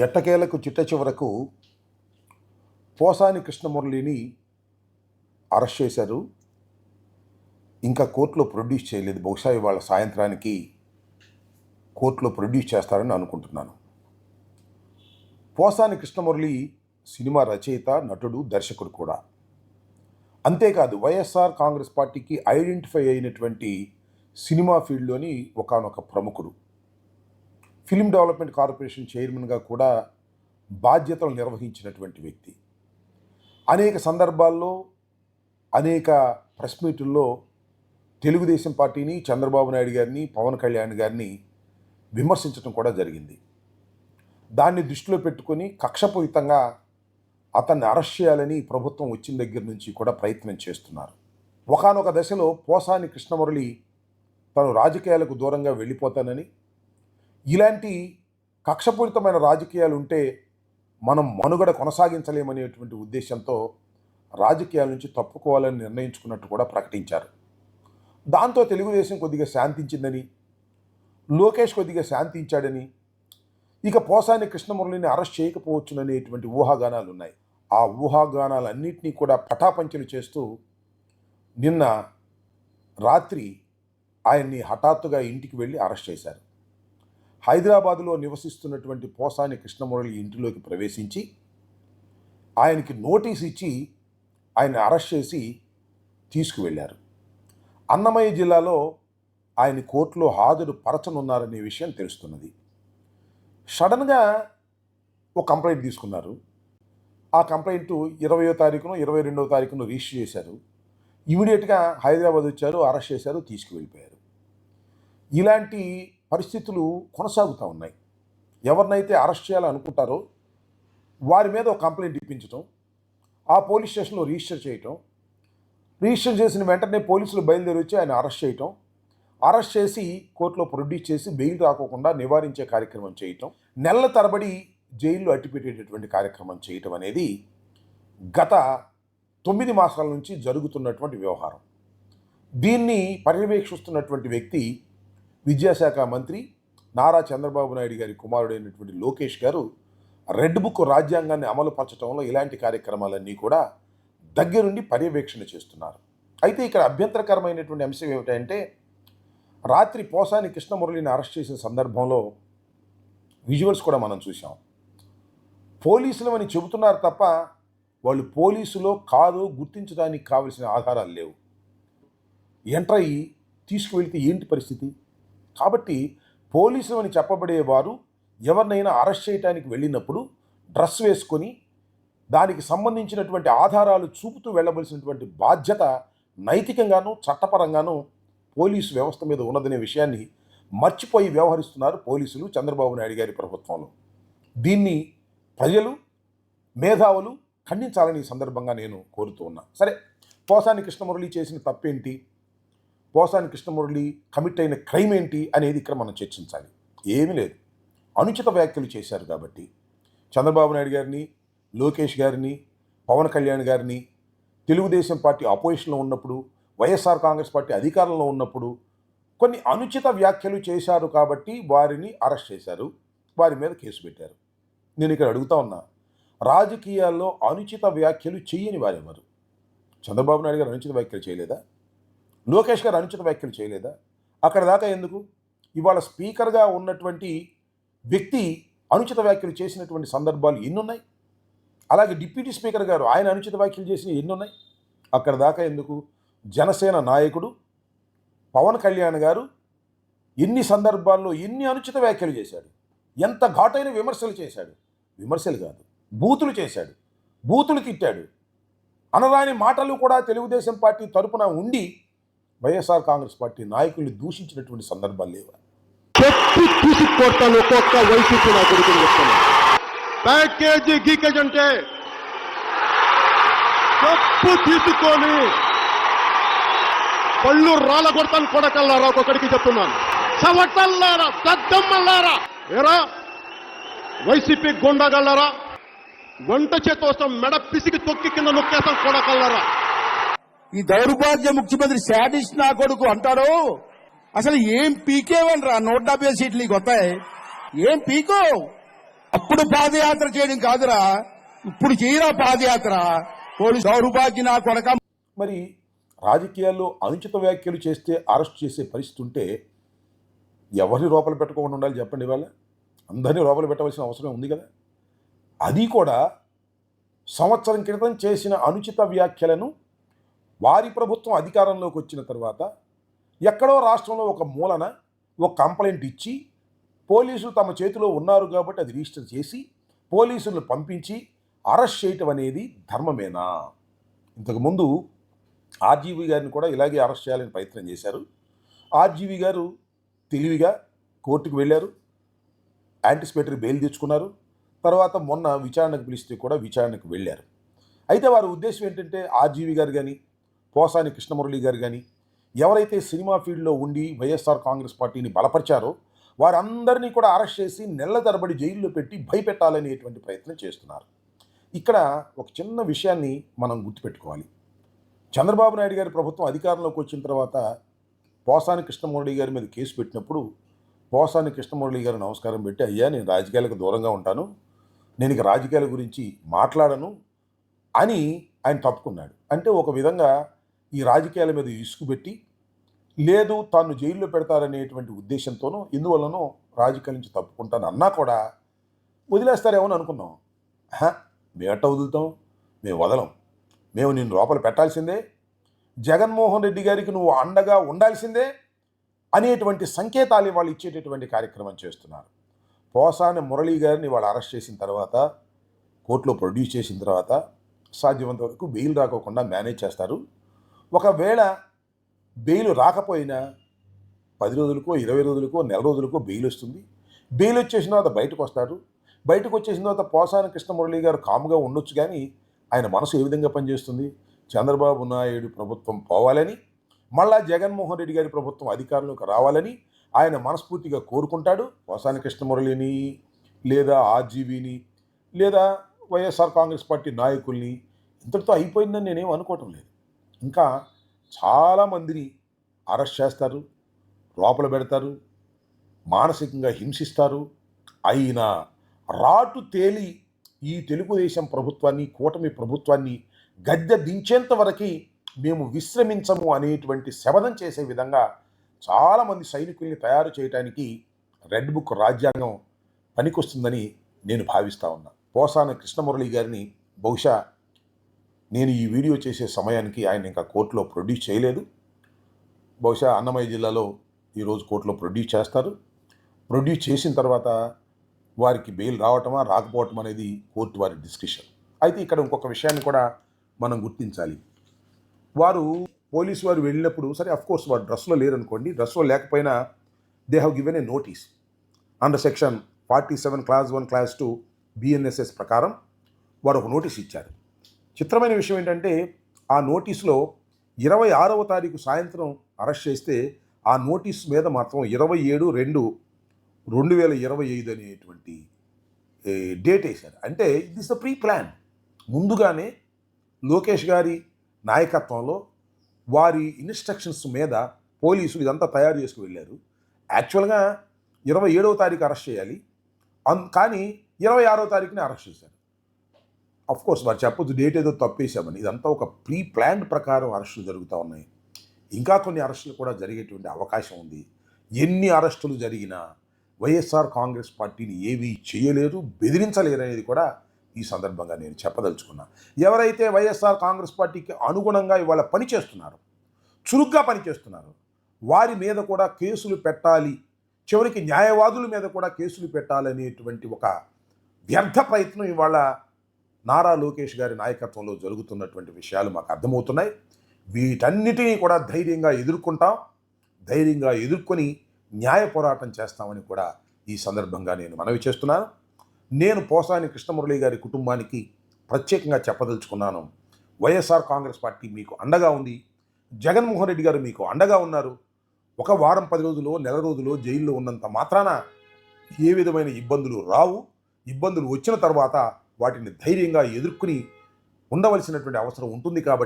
ఎట్టకేలకు చిట్ట చివరకు పోసాని కృష్ణమురళిని అరెస్ట్ చేశారు. ఇంకా కోర్టులో ప్రొడ్యూస్ చేయలేదు. బహుశా ఇవాళ సాయంత్రానికి కోర్టులో ప్రొడ్యూస్ చేస్తారని అనుకుంటున్నాను. పోసాని కృష్ణమురళి సినిమా రచయిత, నటుడు, దర్శకుడు కూడా. అంతేకాదు వైఎస్ఆర్ కాంగ్రెస్ పార్టీకి ఐడెంటిఫై అయినటువంటి సినిమా ఫీల్డ్లోని ఒకానొక ప్రముఖుడు. ఫిల్మ్ డెవలప్మెంట్ కార్పొరేషన్ చైర్మన్గా కూడా బాధ్యతలు నిర్వహించినటువంటి వ్యక్తి. అనేక సందర్భాల్లో అనేక ప్రెస్ మీటుల్లో తెలుగుదేశం పార్టీని, చంద్రబాబు నాయుడు గారిని, పవన్ కళ్యాణ్ గారిని విమర్శించడం కూడా జరిగింది. దాన్ని దృష్టిలో పెట్టుకొని కక్షపూరితంగా అతన్ని అరెస్ట్ చేయాలని ప్రభుత్వం వచ్చిన దగ్గర నుంచి కూడా ప్రయత్నం చేస్తున్నారు. ఒకానొక దశలో పోసాని కృష్ణమురళి తను రాజకీయాలకు దూరంగా వెళ్ళిపోతానని, ఇలాంటి కక్షపూరితమైన రాజకీయాలు ఉంటే మనం మనుగడ కొనసాగించలేమనేటువంటి ఉద్దేశంతో రాజకీయాల నుంచి తప్పుకోవాలని నిర్ణయించుకున్నట్టు కూడా ప్రకటించారు. దాంతో తెలుగుదేశం కొద్దిగా శాంతించిందని, లోకేష్ కొద్దిగా శాంతించాడని, ఇక పోసాని కృష్ణమురళిని అరెస్ట్ చేయకపోవచ్చుననేటువంటి ఊహాగానాలు ఉన్నాయి. ఆ ఊహాగానాలన్నింటినీ కూడా పటాపంచలు చేస్తూ నిన్న రాత్రి ఆయన్ని హఠాత్తుగా ఇంటికి వెళ్ళి అరెస్ట్ చేశారు. హైదరాబాదులో నివసిస్తున్నటువంటి పోసాని కృష్ణమురళి ఇంటిలోకి ప్రవేశించి ఆయనకి నోటీస్ ఇచ్చి ఆయన అరెస్ట్ చేసి తీసుకువెళ్ళారు. అన్నమయ్య జిల్లాలో ఆయన కోర్టులో హాజరు పరచనున్నారనే విషయం తెలుస్తున్నది. సడన్గా ఒక కంప్లైంట్ తీసుకున్నారు. ఆ కంప్లైంట్ 20వ తారీఖున 22వ తారీఖున రిజిస్టర్ చేశారు. ఇమీడియట్గా హైదరాబాద్ వచ్చారు, అరెస్ట్ చేశారు, తీసుకువెళ్ళిపోయారు. ఇలాంటి పరిస్థితులు కొనసాగుతూ ఉన్నాయి. ఎవరినైతే అరెస్ట్ చేయాలనుకుంటారో వారి మీద ఒక కంప్లైంట్ ఇప్పించడం, ఆ పోలీస్ స్టేషన్లో రిజిస్టర్ చేయటం, రిజిస్టర్ చేసిన వెంటనే పోలీసులు బయలుదేరి వచ్చి ఆయన అరెస్ట్ చేయటం, అరెస్ట్ చేసి కోర్టులో ప్రొడ్యూస్ చేసి బెయిల్ రాకోకుండా నివారించే కార్యక్రమం చేయటం, నెలల తరబడి జైల్లో అట్టిపెట్టేటటువంటి కార్యక్రమం చేయటం అనేది గత 9 మాసాల నుంచి జరుగుతున్నటువంటి వ్యవహారం. దీన్ని పర్యవేక్షిస్తున్నటువంటి వ్యక్తి విద్యాశాఖ మంత్రి నారా చంద్రబాబు నాయుడు గారి కుమారుడైనటువంటి లోకేష్ గారు రెడ్ బుక్ రాజ్యాంగాన్ని అమలుపరచడంలో ఇలాంటి కార్యక్రమాలన్నీ కూడా దగ్గరుండి పర్యవేక్షణ చేస్తున్నారు. అయితే ఇక్కడ అభ్యంతరకరమైనటువంటి అంశం ఏమిటంటే, రాత్రి పోసాని కృష్ణమురళిని అరెస్ట్ చేసిన సందర్భంలో విజువల్స్ కూడా మనం చూసాం. పోలీసులు అని చెబుతున్నారు తప్ప వాళ్ళు పోలీసులో కాదో గుర్తించడానికి కావలసిన ఆధారాలు లేవు. ఎంటర్ అయ్యి తీసుకువెళ్తే ఏంటి పరిస్థితి? కాబట్టి పోలీసులు అని చెప్పబడేవారు ఎవరినైనా అరెస్ట్ చేయడానికి వెళ్ళినప్పుడు డ్రెస్ వేసుకొని దానికి సంబంధించినటువంటి ఆధారాలు చూపుతూ వెళ్ళవలసినటువంటి బాధ్యత నైతికంగానూ చట్టపరంగానూ పోలీసు వ్యవస్థ మీద ఉన్నదనే విషయాన్ని మర్చిపోయి వ్యవహరిస్తున్నారు పోలీసులు చంద్రబాబు నాయుడు గారి ప్రభుత్వంలో. దీన్ని ప్రజలు, మేధావులు ఖండించాలని ఈ సందర్భంగా నేను కోరుతూ ఉన్నా. సరే, పోసాని కృష్ణమురళి చేసిన తప్పేంటి, పోసాని కృష్ణమురళి కమిట్ అయిన క్రైమ్ ఏంటి అనేది ఇక్కడ మనం చర్చించాలి. ఏమీ లేదు, అనుచిత వ్యాఖ్యలు చేశారు కాబట్టి చంద్రబాబు నాయుడు గారిని, లోకేష్ గారిని, పవన్ కళ్యాణ్ గారిని తెలుగుదేశం పార్టీ అపోజిషన్లో ఉన్నప్పుడు, వైఎస్ఆర్ కాంగ్రెస్ పార్టీ అధికారంలో ఉన్నప్పుడు కొన్ని అనుచిత వ్యాఖ్యలు చేశారు కాబట్టి వారిని అరెస్ట్ చేశారు, వారి మీద కేసు పెట్టారు. నేను ఇక్కడ అడుగుతా ఉన్నా, రాజకీయాల్లో అనుచిత వ్యాఖ్యలు చేయని వారెవరు? చంద్రబాబు నాయుడు గారు అనుచిత వ్యాఖ్యలు చేయలేదా? లోకేష్ గారు అనుచిత వ్యాఖ్యలు చేయలేదా? అక్కడ దాకా ఎందుకు? ఇవాళ స్పీకర్గా ఉన్నటువంటి వ్యక్తి అనుచిత వ్యాఖ్యలు చేసినటువంటి సందర్భాలు ఎన్నున్నాయి. అలాగే డిప్యూటీ స్పీకర్ గారు ఆయన అనుచిత వ్యాఖ్యలు చేసిన ఎన్నున్నాయి. అక్కడ దాకా ఎందుకు? జనసేన నాయకుడు పవన్ కళ్యాణ్ గారు ఎన్ని సందర్భాల్లో ఎన్ని అనుచిత వ్యాఖ్యలు చేశాడు, ఎంత ఘాటైన విమర్శలు చేశాడు. విమర్శలు కాదు, బూతులు చేశాడు, బూతులు తిట్టాడు. అనరాని మాటలు కూడా తెలుగుదేశం పార్టీ తరపున ఉండి వైఎస్ఆర్ కాంగ్రెస్ పార్టీ నాయకుల్ని దూషించినటువంటి సందర్భాలు లేవా? తీసుకొట్టాను ఒక్కొక్క వైసీపీ నాయకుడికి చెప్తాను. ప్యాకేజీ గీకేజ్ అంటే తప్పు తీసుకొని పళ్ళు రాళ్ళ కొడతాను కొడకల్లారా, ఒక్కొక్కడికి చెప్తున్నాను. చవటల్లారా, దద్దమ్మల్లారా, ఏరా వైసీపీ గుండగల్లారా, వంట చేత వస్తాం, మెడ పిసికి తొక్కి కింద నొక్కేస్తాం కొడకల్లారా. ఈ దౌర్భాగ్య ముఖ్యమంత్రి శాడిస్ట్ నా కొడుకు అంటాడు. అసలు ఏం పీకేవనరా? 170 సీట్లు వస్తాయి, ఏం పీకో? అప్పుడు పాదయాత్ర చేయడం కాదురా, ఇప్పుడు చేయరా పాదయాత్ర. పోలీసు దౌర్భాగ్య నా కొడక. మరి రాజకీయాల్లో అనుచిత వ్యాఖ్యలు చేస్తే అరెస్ట్ చేసే పరిస్థితి ఉంటే ఎవరిని లోపల పెట్టకుండా ఉండాలి చెప్పండి? ఇవాళ అందరినీ లోపల పెట్టవలసిన అవసరం ఉంది కదా. అది కూడా సంవత్సరం క్రితం చేసిన అనుచిత వ్యాఖ్యలను వారి ప్రభుత్వం అధికారంలోకి వచ్చిన తర్వాత ఎక్కడో రాష్ట్రంలో ఒక మూలన ఒక కంప్లైంట్ ఇచ్చి పోలీసులు తమ చేతిలో ఉన్నారు కాబట్టి అది రిజిస్టర్ చేసి పోలీసులను పంపించి అరెస్ట్ చేయటం అనేది ధర్మమేనా? ఇంతకుముందు ఆర్జీవీ గారిని కూడా ఇలాగే అరెస్ట్ చేయాలని ప్రయత్నం చేశారు. ఆర్జీవీ గారు తెలివిగా కోర్టుకు వెళ్ళారు, యాంటిసిపేటరీ బెయిల్ తెచ్చుకున్నారు. తర్వాత మొన్న విచారణకు పిలిస్తే కూడా విచారణకు వెళ్ళారు. అయితే వారి ఉద్దేశం ఏంటంటే ఆర్జీవీ గారు కానీ పోసాని కృష్ణమురళి గారు కానీ ఎవరైతే సినిమా ఫీల్డ్లో ఉండి వైఎస్ఆర్ కాంగ్రెస్ పార్టీని బలపరిచారో వారందరినీ కూడా అరెస్ట్ చేసి నెలల తరబడి జైల్లో పెట్టి భయపెట్టాలనేటువంటి ప్రయత్నం చేస్తున్నారు. ఇక్కడ ఒక చిన్న విషయాన్ని మనం గుర్తుపెట్టుకోవాలి. చంద్రబాబు నాయుడు గారి ప్రభుత్వం అధికారంలోకి వచ్చిన తర్వాత పోసాని కృష్ణమురళి గారి మీద కేసు పెట్టినప్పుడు పోసాని కృష్ణమురళి గారు నమస్కారం పెట్టి, అయ్యా నేను రాజకీయాలకు దూరంగా ఉంటాను, నేను ఇక రాజకీయాల గురించి మాట్లాడను అని ఆయన తప్పుకున్నాడు. అంటే ఒక విధంగా ఈ రాజకీయాల మీద ఇసుకుపెట్టి లేదు తాను జైల్లో పెడతారనేటువంటి ఉద్దేశంతోనూ ఇందువల్లనో రాజకీయాల నుంచి తప్పుకుంటాను అన్నా కూడా వదిలేస్తారేమో అని అనుకున్నాం. మేమట్ట వదులుతాం? మేము వదలం. మేము నిన్ను లోపల పెట్టాల్సిందే, జగన్మోహన్ రెడ్డి గారికి నువ్వు అండగా ఉండాల్సిందే అనేటువంటి సంకేతాలు వాళ్ళు ఇచ్చేటటువంటి కార్యక్రమం చేస్తున్నారు. పోసాని మురళీ గారిని వాళ్ళు అరెస్ట్ చేసిన తర్వాత కోర్టులో ప్రొడ్యూస్ చేసిన తర్వాత సాధ్యమంత వరకు బెయిల్ రాకోకుండా మేనేజ్ చేస్తారు. ఒకవేళ బెయిల్ రాకపోయినా 10 రోజులకో 20 రోజులకో నెల రోజులకో బెయిల్ వస్తుంది. బెయిల్ వచ్చేసిన తర్వాత బయటకు వస్తారు. బయటకు వచ్చేసిన తర్వాత పోసాని కృష్ణమురళి గారు కాముగా ఉండొచ్చు, కానీ ఆయన మనసు ఏ విధంగా పనిచేస్తుంది? చంద్రబాబు నాయుడు ప్రభుత్వం పోవాలని, మళ్ళా జగన్మోహన్ రెడ్డి గారి ప్రభుత్వం అధికారంలోకి రావాలని ఆయన మనస్ఫూర్తిగా కోరుకుంటాడు. పోసాని కృష్ణమురళిని లేదా ఆర్జీవీని లేదా వైఎస్ఆర్ కాంగ్రెస్ పార్టీ నాయకుల్ని ఇంతటితో అయిపోయిందని నేనేం అనుకోవటం లేదు. ఇంకా చాలామందిని అరెస్ట్ చేస్తారు, లోపల పెడతారు, మానసికంగా హింసిస్తారు. అయినా రాటు తేలి ఈ తెలుగుదేశం ప్రభుత్వాన్ని, కూటమి ప్రభుత్వాన్ని గద్దె దించేంత వరకు మేము విశ్రమించము అనేటువంటి శపథం చేసే విధంగా చాలామంది సైనికుల్ని తయారు చేయడానికి రెడ్ బుక్ రాజ్యాంగం పనికొస్తుందని నేను భావిస్తూ ఉన్నా. పోసాని కృష్ణమురళి గారిని బహుశా నేను ఈ వీడియో చేసే సమయానికి ఆయన ఇంకా కోర్టులో ప్రొడ్యూస్ చేయలేదు. బహుశా అన్నమయ్య జిల్లాలో ఈరోజు కోర్టులో ప్రొడ్యూస్ చేస్తారు. ప్రొడ్యూస్ చేసిన తర్వాత వారికి బెయిల్ రావటమా రాకపోవటం అనేది కోర్టు వారి డిస్కషన్. అయితే ఇక్కడ ఇంకొక విషయాన్ని కూడా మనం గుర్తించాలి. వారు పోలీసు వారు వెళ్ళినప్పుడు సరే అఫ్కోర్స్ వారు డ్రెస్లో లేరనుకోండి, డ్రెస్లో లేకపోయినా they have given a notice under section 47 class 1 class 2 BNSS ప్రకారం వారు ఒక నోటీస్ ఇచ్చారు. చిత్రమైన విషయం ఏంటంటే ఆ నోటీసులో 26వ తారీఖు సాయంత్రం అరెస్ట్ చేస్తే ఆ నోటీస్ మీద మాత్రం 27/2/2025 అనేటువంటి డేట్ వేశారు. అంటే it is the pre plan. ముందుగానే లోకేష్ గారి నాయకత్వంలో వారి ఇన్స్ట్రక్షన్స్ మీద పోలీసులు ఇదంతా తయారు చేసుకు వెళ్ళారు. యాక్చువల్గా 27వ తారీఖు అరెస్ట్ చేయాలి, కానీ 26వ తారీఖునే అరెస్ట్ చేశారు. కోర్స్ వారు చెప్పొద్దు డేట్ ఏదో తప్పేశామని. ఇదంతా ఒక ప్రీ ప్లాన్డ్ ప్రకారం అరెస్టులు జరుగుతూ ఉన్నాయి. ఇంకా కొన్ని అరెస్టులు కూడా జరిగేటువంటి అవకాశం ఉంది. ఎన్ని అరెస్టులు జరిగినా వైఎస్ఆర్ కాంగ్రెస్ పార్టీని ఏమీ చేయలేరు, బెదిరించలేరు అనేది కూడా ఈ సందర్భంగా నేను చెప్పదలుచుకున్నా. ఎవరైతే వైఎస్ఆర్ కాంగ్రెస్ పార్టీకి అనుగుణంగా ఇవాళ పనిచేస్తున్నారో, చురుగ్గా పనిచేస్తున్నారో వారి మీద కూడా కేసులు పెట్టాలి, చివరికి న్యాయవాదుల మీద కూడా కేసులు పెట్టాలనేటువంటి ఒక వ్యర్థ ప్రయత్నం ఇవాళ నారా లోకేష్ గారి నాయకత్వంలో జరుగుతున్నటువంటి విషయాలు మాకు అర్థమవుతున్నాయి. వీటన్నిటినీ కూడా ధైర్యంగా ఎదుర్కొంటాం, ధైర్యంగా ఎదుర్కొని న్యాయ పోరాటం చేస్తామని కూడా ఈ సందర్భంగా నేను మనవి చేస్తున్నాను. నేను పోసాని కృష్ణమురళి గారి కుటుంబానికి ప్రత్యేకంగా చెప్పదలుచుకున్నాను, వైఎస్ఆర్ కాంగ్రెస్ పార్టీ మీకు అండగా ఉంది, జగన్మోహన్ రెడ్డి గారు మీకు అండగా ఉన్నారు. ఒక వారం 10 రోజులు నెల రోజులు జైల్లో ఉన్నంత మాత్రాన ఏ విధమైన ఇబ్బందులు రావు. ఇబ్బందులు వచ్చిన తర్వాత వాటిని ధైర్యంగా ఎదుర్కొని ఉండవలసినటువంటి అవసరం ఉంటుంది. కాబట్టి